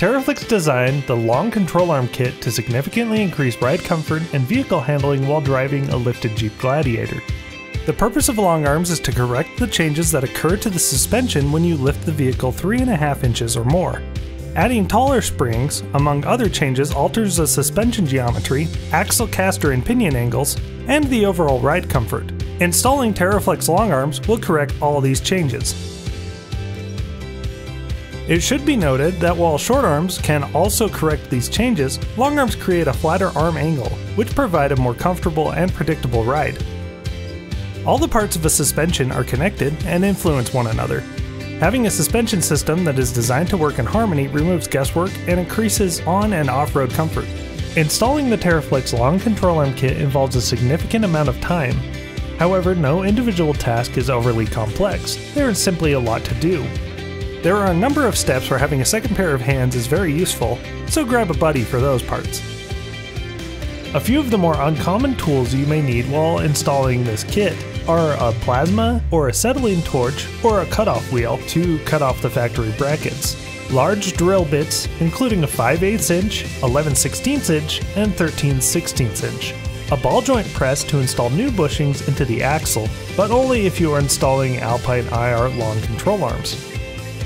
TeraFlex designed the long control arm kit to significantly increase ride comfort and vehicle handling while driving a lifted Jeep Gladiator. The purpose of long arms is to correct the changes that occur to the suspension when you lift the vehicle 3.5 inches or more. Adding taller springs, among other changes, alters the suspension geometry, axle caster and pinion angles, and the overall ride comfort. Installing TeraFlex long arms will correct all these changes. It should be noted that while short arms can also correct these changes, long arms create a flatter arm angle, which provide a more comfortable and predictable ride. All the parts of a suspension are connected and influence one another. Having a suspension system that is designed to work in harmony removes guesswork and increases on- and off-road comfort. Installing the TeraFlex long control arm kit involves a significant amount of time. However, no individual task is overly complex. There is simply a lot to do. There are a number of steps where having a second pair of hands is very useful, so grab a buddy for those parts. A few of the more uncommon tools you may need while installing this kit are a plasma or acetylene torch or a cutoff wheel to cut off the factory brackets, large drill bits including a 5/8 inch, 11/16 inch, and 13/16 inch, a ball joint press to install new bushings into the axle, but only if you are installing Alpine IR long control arms.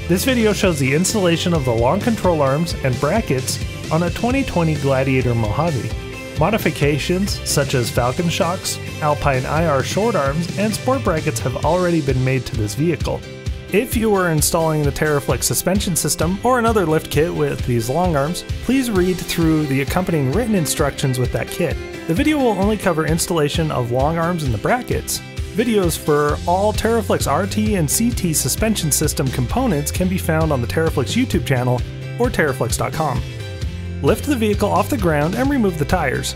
This video shows the installation of the long control arms and brackets on a 2020 Gladiator Mojave. Modifications such as Falcon shocks, Alpine IR short arms, and sport brackets have already been made to this vehicle. If you are installing the TeraFlex suspension system or another lift kit with these long arms, please read through the accompanying written instructions with that kit. The video will only cover installation of long arms and the brackets. Videos for all TeraFlex RT and CT suspension system components can be found on the TeraFlex YouTube channel or teraflex.com. Lift the vehicle off the ground and remove the tires.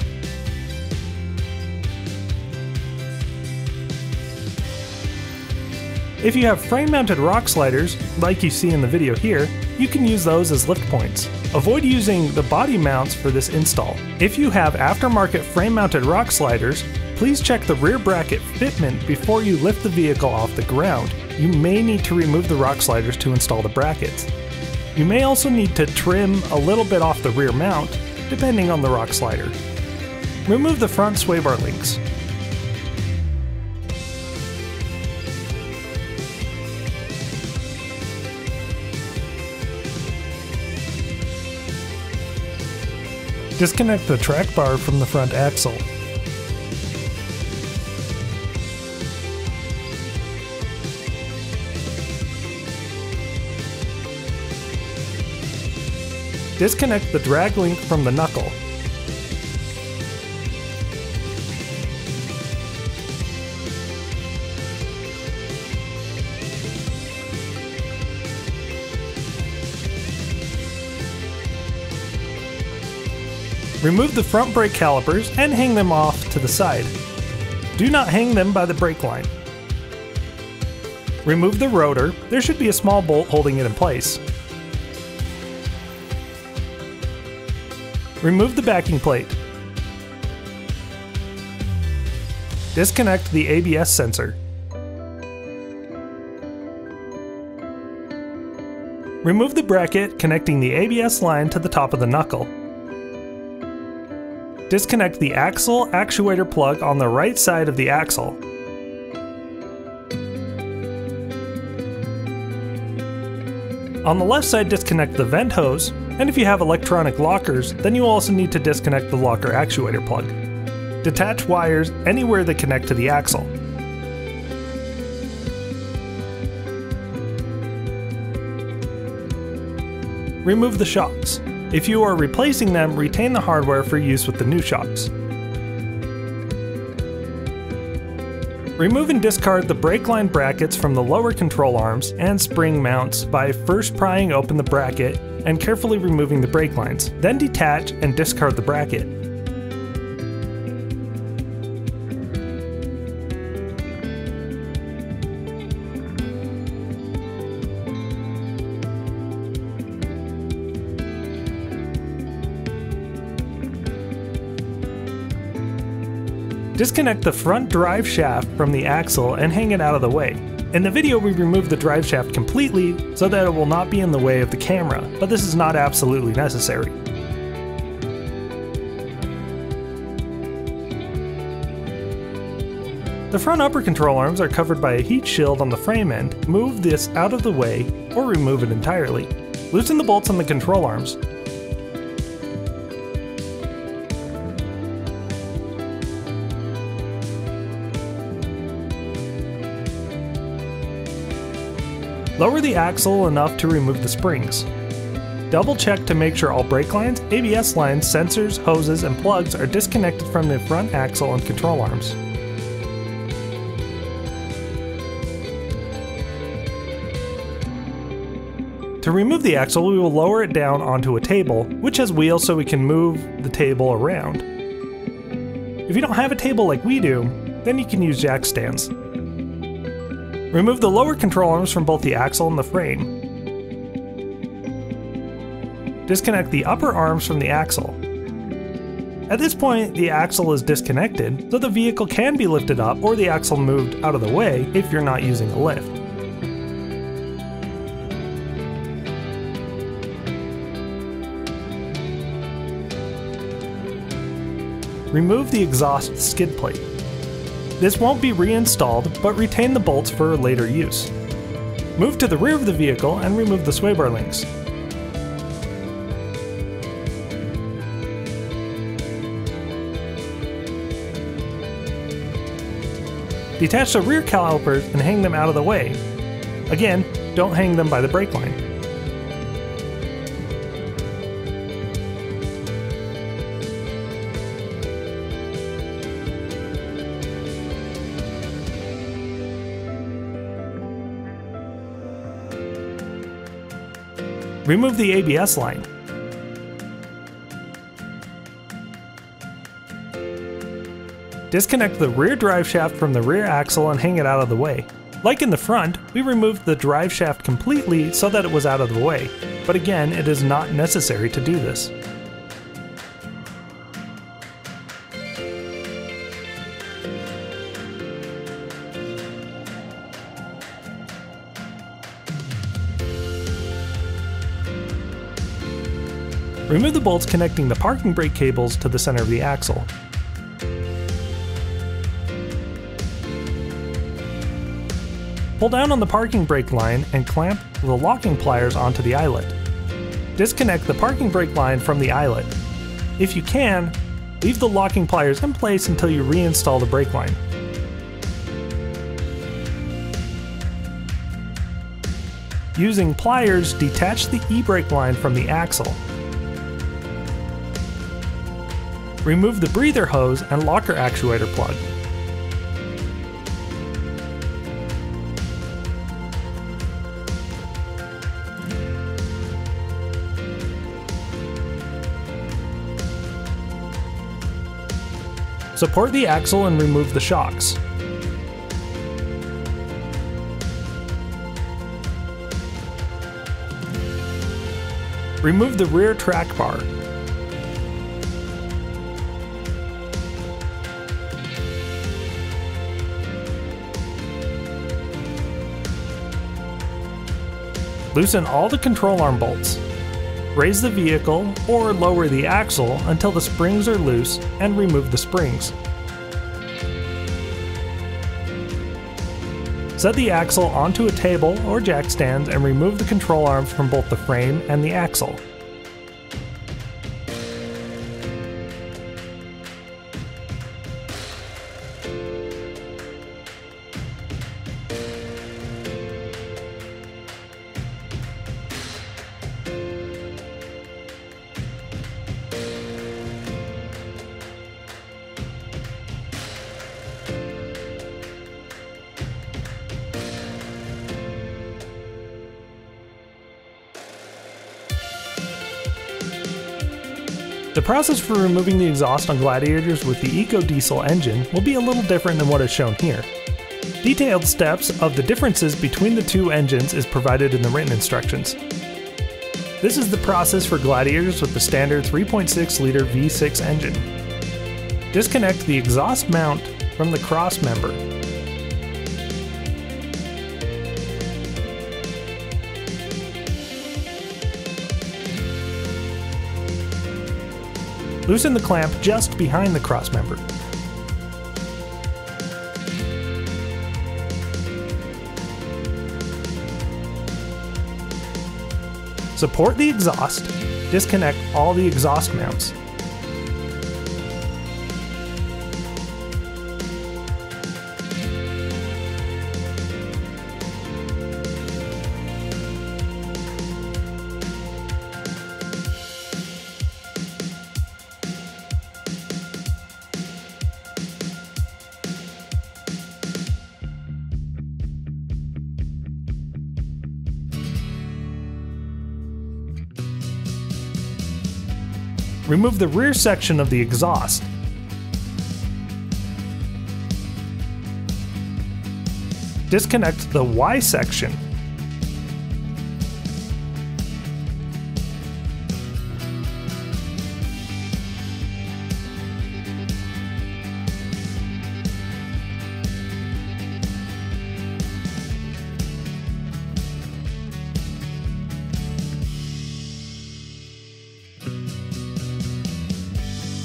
If you have frame-mounted rock sliders, like you see in the video here, you can use those as lift points. Avoid using the body mounts for this install. If you have aftermarket frame-mounted rock sliders, please check the rear bracket fitment before you lift the vehicle off the ground. You may need to remove the rock sliders to install the brackets. You may also need to trim a little bit off the rear mount, depending on the rock slider. Remove the front sway bar links. Disconnect the track bar from the front axle. Disconnect the drag link from the knuckle. Remove the front brake calipers and hang them off to the side. Do not hang them by the brake line. Remove the rotor. There should be a small bolt holding it in place. Remove the backing plate. Disconnect the ABS sensor. Remove the bracket connecting the ABS line to the top of the knuckle. Disconnect the axle actuator plug on the right side of the axle. On the left side, disconnect the vent hose, and if you have electronic lockers, then you also need to disconnect the locker actuator plug. Detach wires anywhere that connect to the axle. Remove the shocks. If you are replacing them, retain the hardware for use with the new shocks. Remove and discard the brake line brackets from the lower control arms and spring mounts by first prying open the bracket and carefully removing the brake lines. Then detach and discard the bracket. Disconnect the front drive shaft from the axle and hang it out of the way. In the video we removed the drive shaft completely so that it will not be in the way of the camera, but this is not absolutely necessary. The front upper control arms are covered by a heat shield on the frame end. Move this out of the way or remove it entirely. Loosen the bolts on the control arms. Lower the axle enough to remove the springs. Double check to make sure all brake lines, ABS lines, sensors, hoses, and plugs are disconnected from the front axle and control arms. To remove the axle, we will lower it down onto a table, which has wheels so we can move the table around. If you don't have a table like we do, then you can use jack stands. Remove the lower control arms from both the axle and the frame. Disconnect the upper arms from the axle. At this point, the axle is disconnected, so the vehicle can be lifted up or the axle moved out of the way if you're not using a lift. Remove the exhaust skid plate. This won't be reinstalled, but retain the bolts for later use. Move to the rear of the vehicle and remove the sway bar links. Detach the rear calipers and hang them out of the way. Again, don't hang them by the brake line. Remove the ABS line. Disconnect the rear drive shaft from the rear axle and hang it out of the way. Like in the front, we removed the drive shaft completely so that it was out of the way, but again, it is not necessary to do this. Remove the bolts connecting the parking brake cables to the center of the axle. Pull down on the parking brake line and clamp the locking pliers onto the eyelet. Disconnect the parking brake line from the eyelet. If you can, leave the locking pliers in place until you reinstall the brake line. Using pliers, detach the e-brake line from the axle. Remove the breather hose and locker actuator plug. Support the axle and remove the shocks. Remove the rear track bar. Loosen all the control arm bolts. Raise the vehicle or lower the axle until the springs are loose and remove the springs. Set the axle onto a table or jack stands and remove the control arms from both the frame and the axle. The process for removing the exhaust on Gladiators with the Eco Diesel engine will be a little different than what is shown here. Detailed steps of the differences between the two engines is provided in the written instructions. This is the process for Gladiators with the standard 3.6 liter V6 engine. Disconnect the exhaust mount from the crossmember. Loosen the clamp just behind the crossmember. Support the exhaust. Disconnect all the exhaust mounts. Remove the rear section of the exhaust. Disconnect the Y section.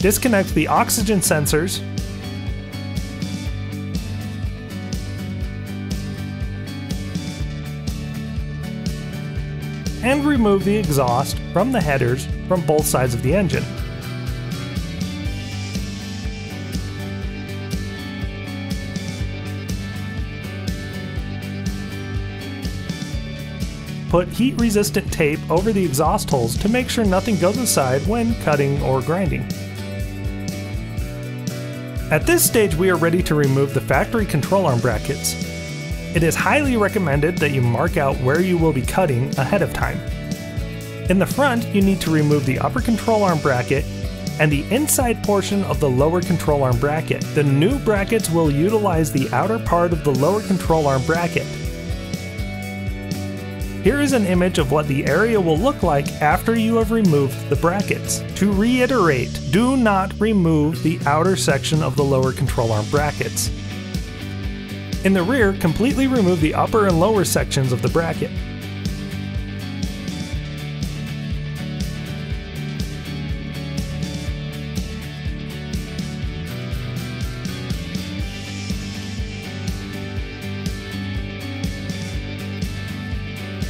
Disconnect the oxygen sensors. And remove the exhaust from the headers from both sides of the engine. Put heat-resistant tape over the exhaust holes to make sure nothing goes aside when cutting or grinding. At this stage, we are ready to remove the factory control arm brackets. It is highly recommended that you mark out where you will be cutting ahead of time. In the front, you need to remove the upper control arm bracket and the inside portion of the lower control arm bracket. The new brackets will utilize the outer part of the lower control arm bracket. Here is an image of what the area will look like after you have removed the brackets. To reiterate, do not remove the outer section of the lower control arm brackets. In the rear, completely remove the upper and lower sections of the bracket.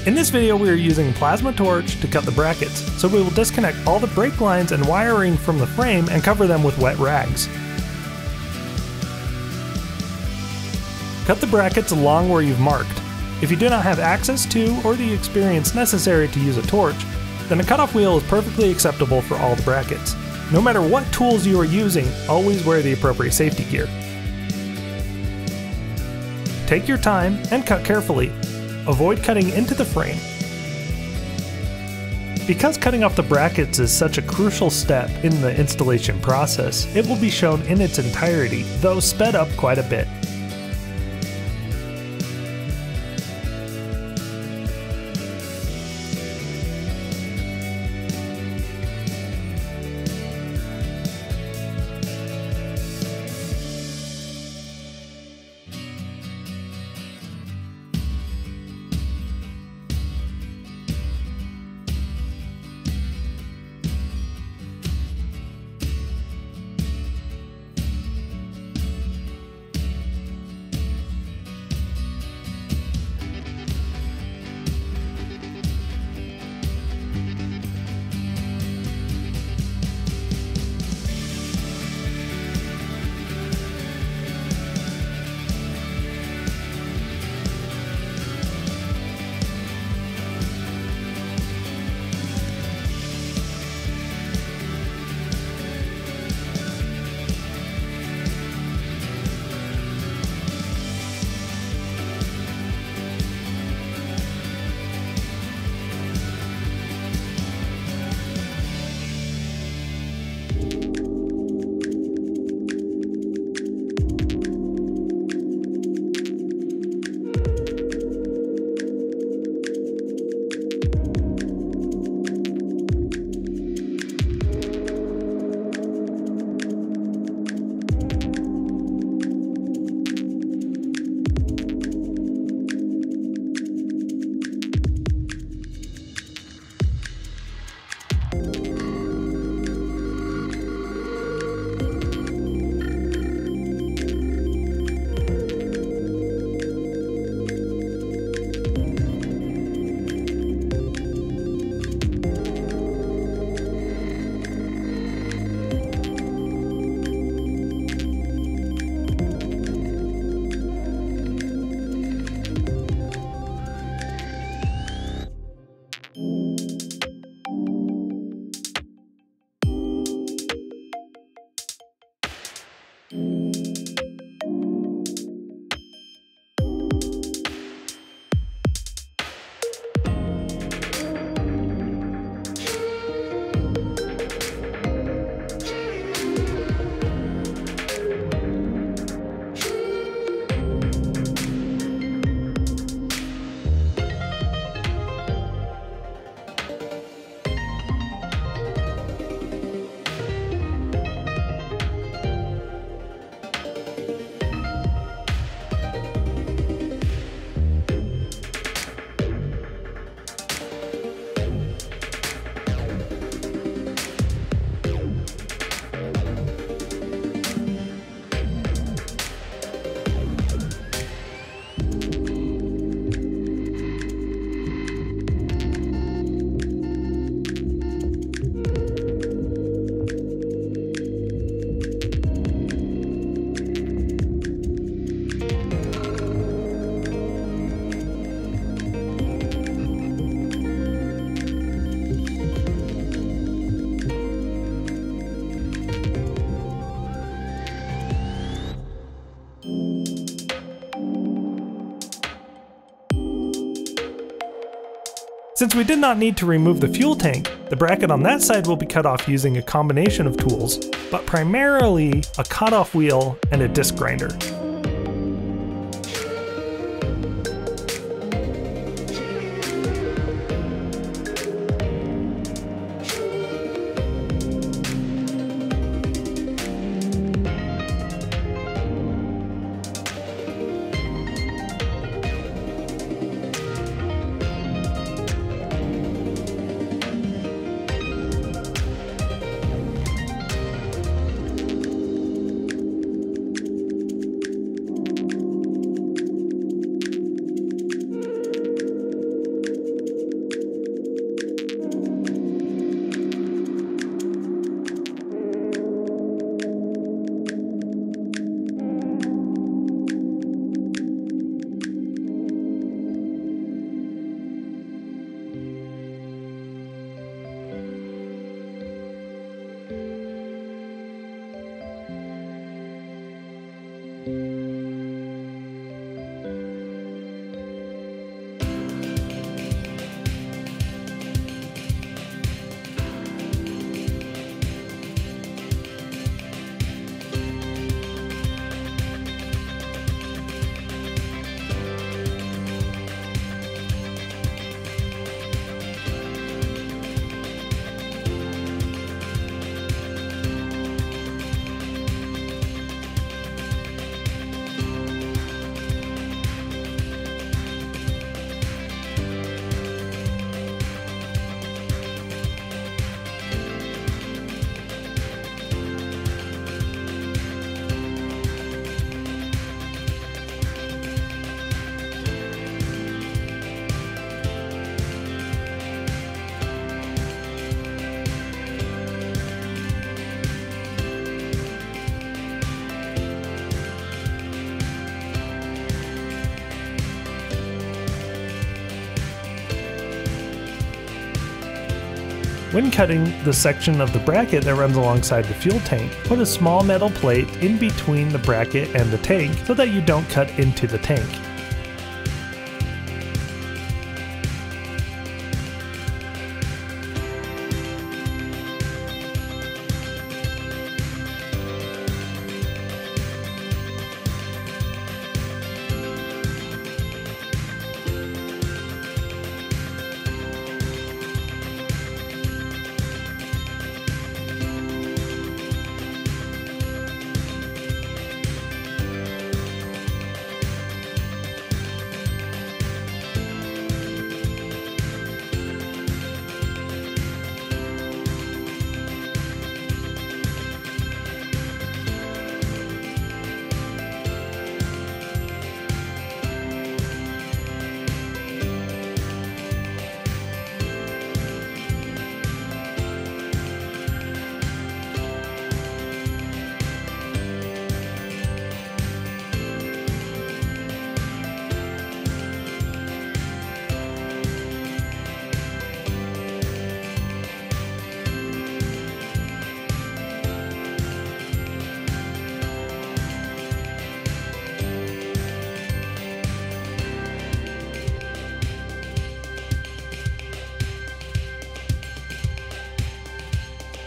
In this video, we are using a plasma torch to cut the brackets, so we will disconnect all the brake lines and wiring from the frame and cover them with wet rags. Cut the brackets along where you've marked. If you do not have access to or the experience necessary to use a torch, then a cutoff wheel is perfectly acceptable for all the brackets. No matter what tools you are using, always wear the appropriate safety gear. Take your time and cut carefully. Avoid cutting into the frame. Because cutting off the brackets is such a crucial step in the installation process, it will be shown in its entirety, though sped up quite a bit. Since we did not need to remove the fuel tank, the bracket on that side will be cut off using a combination of tools, but primarily a cutoff wheel and a disc grinder. When cutting the section of the bracket that runs alongside the fuel tank, put a small metal plate in between the bracket and the tank so that you don't cut into the tank.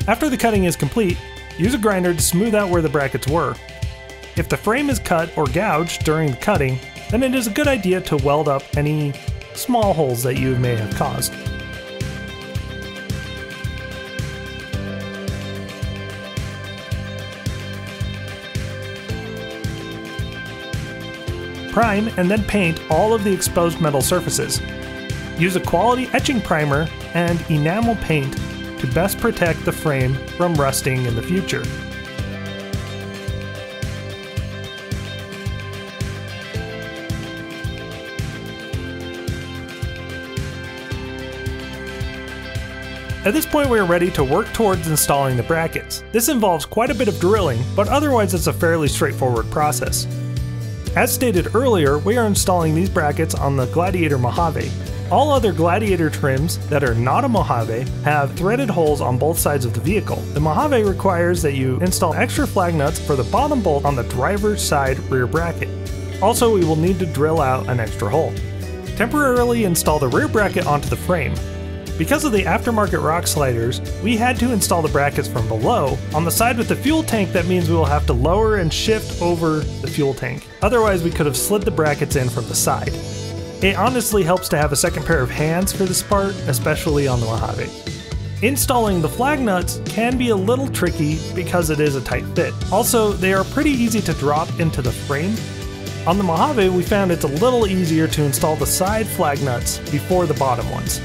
After the cutting is complete, use a grinder to smooth out where the brackets were. If the frame is cut or gouged during the cutting, then it is a good idea to weld up any small holes that you may have caused. Prime and then paint all of the exposed metal surfaces. Use a quality etching primer and enamel paint to best protect the frame from rusting in the future. At this point we are ready to work towards installing the brackets. This involves quite a bit of drilling, but otherwise it's a fairly straightforward process. As stated earlier, we are installing these brackets on the Gladiator Mojave. All other Gladiator trims that are not a Mojave have threaded holes on both sides of the vehicle. The Mojave requires that you install extra flag nuts for the bottom bolt on the driver's side rear bracket. Also, we will need to drill out an extra hole. Temporarily install the rear bracket onto the frame. Because of the aftermarket rock sliders, we had to install the brackets from below. On the side with the fuel tank, that means we will have to lower and shift over the fuel tank. Otherwise, we could have slid the brackets in from the side. It honestly helps to have a second pair of hands for this part, especially on the Mojave. Installing the flag nuts can be a little tricky because it is a tight fit. Also, they are pretty easy to drop into the frame. On the Mojave, we found it's a little easier to install the side flag nuts before the bottom ones.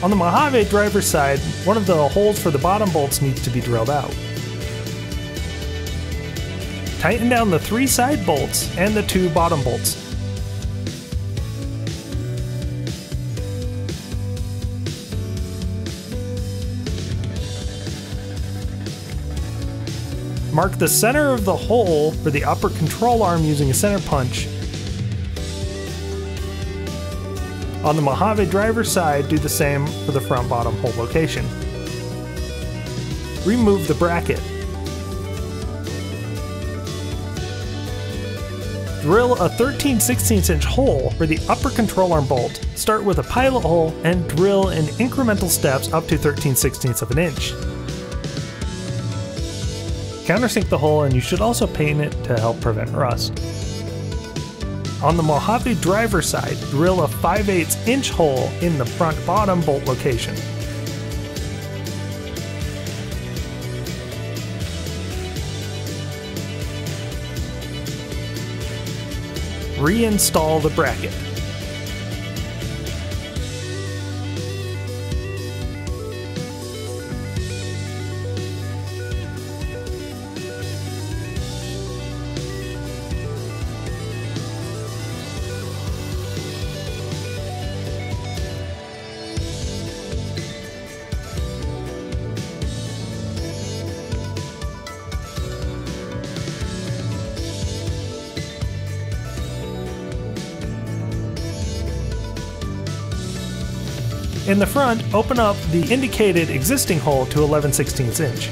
On the Mojave driver's side, one of the holes for the bottom bolts needs to be drilled out. Tighten down the 3 side bolts and the 2 bottom bolts. Mark the center of the hole for the upper control arm using a center punch. On the Mojave driver's side, do the same for the front bottom hole location. Remove the bracket. Drill a 13/16 inch hole for the upper control arm bolt. Start with a pilot hole and drill in incremental steps up to 13/16 of an inch. Countersink the hole, and you should also paint it to help prevent rust. On the Mojave driver's side, drill a 5/8 inch hole in the front bottom bolt location. Reinstall the bracket. In the front, open up the indicated existing hole to 11/16 inch.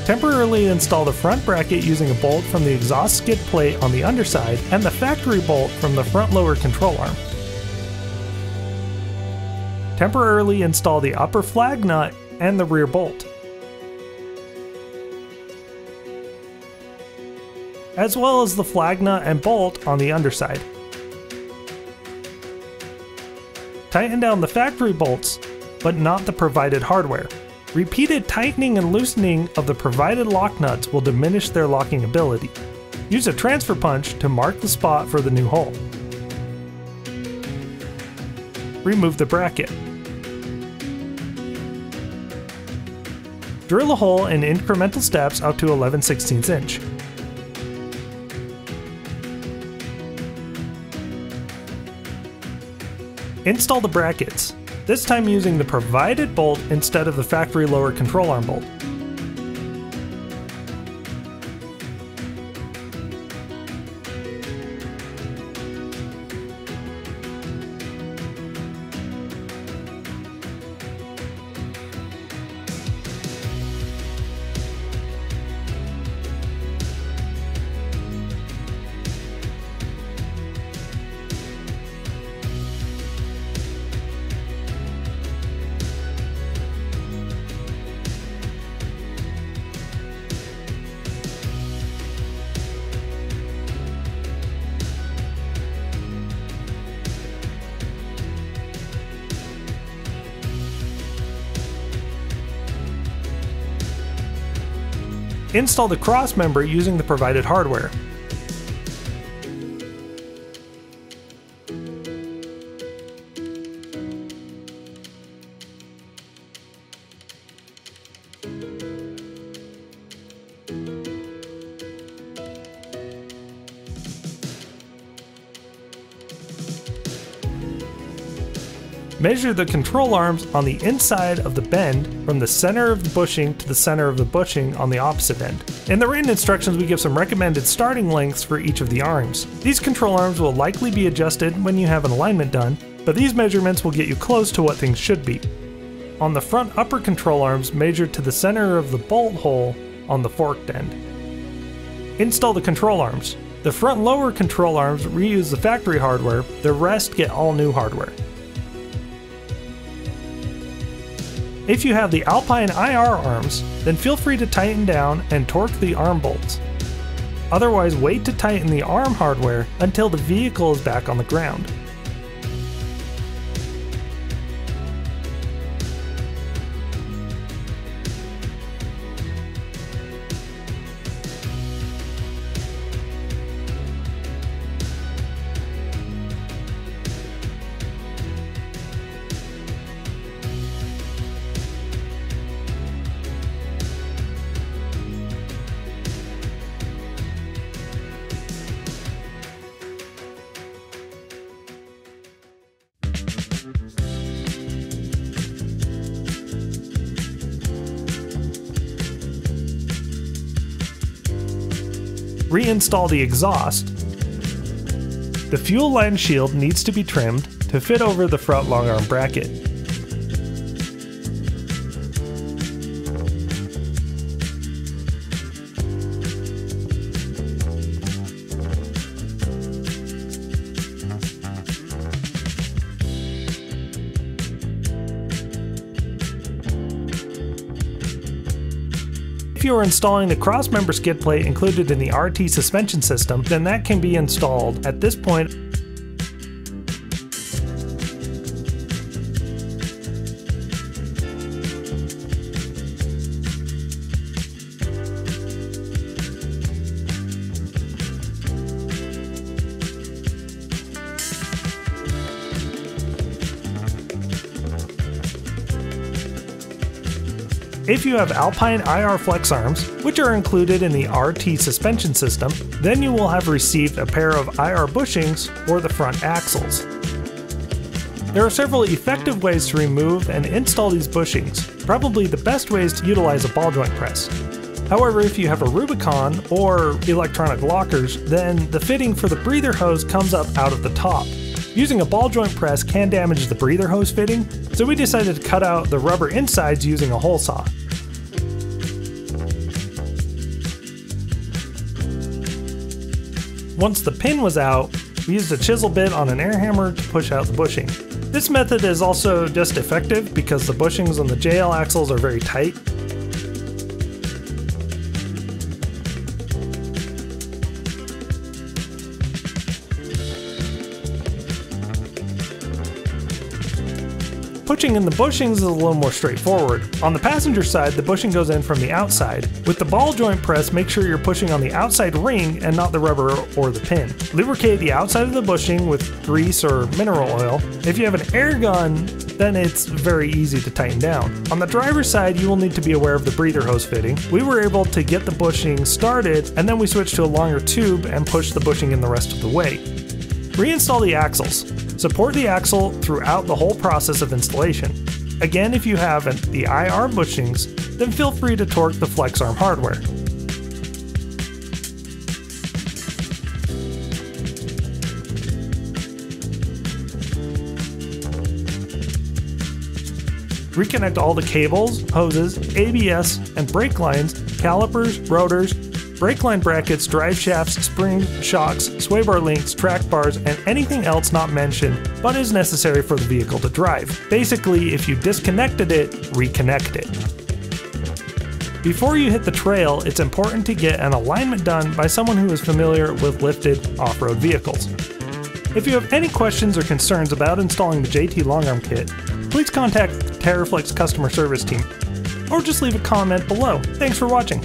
Temporarily install the front bracket using a bolt from the exhaust skid plate on the underside and the factory bolt from the front lower control arm. Temporarily install the upper flag nut and the rear bolt, as well as the flag nut and bolt on the underside. Tighten down the factory bolts, but not the provided hardware. Repeated tightening and loosening of the provided lock nuts will diminish their locking ability. Use a transfer punch to mark the spot for the new hole. Remove the bracket. Drill a hole in incremental steps up to 11/16 inch. Install the brackets, this time using the provided bolt instead of the factory lower control arm bolt. Install the crossmember using the provided hardware. Measure the control arms on the inside of the bend from the center of the bushing to the center of the bushing on the opposite end. In the written instructions, we give some recommended starting lengths for each of the arms. These control arms will likely be adjusted when you have an alignment done, but these measurements will get you close to what things should be. On the front upper control arms, measure to the center of the bolt hole on the forked end. Install the control arms. The front and lower control arms reuse the factory hardware, the rest get all new hardware. If you have the Alpine IR arms, then feel free to tighten down and torque the arm bolts. Otherwise, wait to tighten the arm hardware until the vehicle is back on the ground. Reinstall the exhaust. The fuel line shield needs to be trimmed to fit over the front long arm bracket. If you are installing the crossmember skid plate included in the RT suspension system, then that can be installed at this point. If you have Alpine IR flex arms, which are included in the RT suspension system, then you will have received a pair of IR bushings or the front axles. There are several effective ways to remove and install these bushings. Probably the best way is to utilize a ball joint press. However, if you have a Rubicon or electronic lockers, then the fitting for the breather hose comes up out of the top. Using a ball joint press can damage the breather hose fitting, so we decided to cut out the rubber insides using a hole saw. Once the pin was out, we used a chisel bit on an air hammer to push out the bushing. This method is also just effective because the bushings on the JL axles are very tight. Pushing in the bushings is a little more straightforward. On the passenger side, the bushing goes in from the outside. With the ball joint press, make sure you're pushing on the outside ring and not the rubber or the pin. Lubricate the outside of the bushing with grease or mineral oil. If you have an air gun, then it's very easy to tighten down. On the driver's side, you will need to be aware of the breather hose fitting. We were able to get the bushing started, and then we switched to a longer tube and pushed the bushing in the rest of the way. Reinstall the axles. Support the axle throughout the whole process of installation. Again, if you have the IR bushings, then feel free to torque the flex arm hardware. Reconnect all the cables, hoses, ABS, and brake lines, calipers, rotors, brake line brackets, drive shafts, springs, shocks, sway bar links, track bars, and anything else not mentioned but is necessary for the vehicle to drive. Basically, if you disconnected it, reconnect it. Before you hit the trail, it's important to get an alignment done by someone who is familiar with lifted off-road vehicles. If you have any questions or concerns about installing the JT Long Arm kit, please contact the TeraFlex customer service team, or just leave a comment below. Thanks for watching.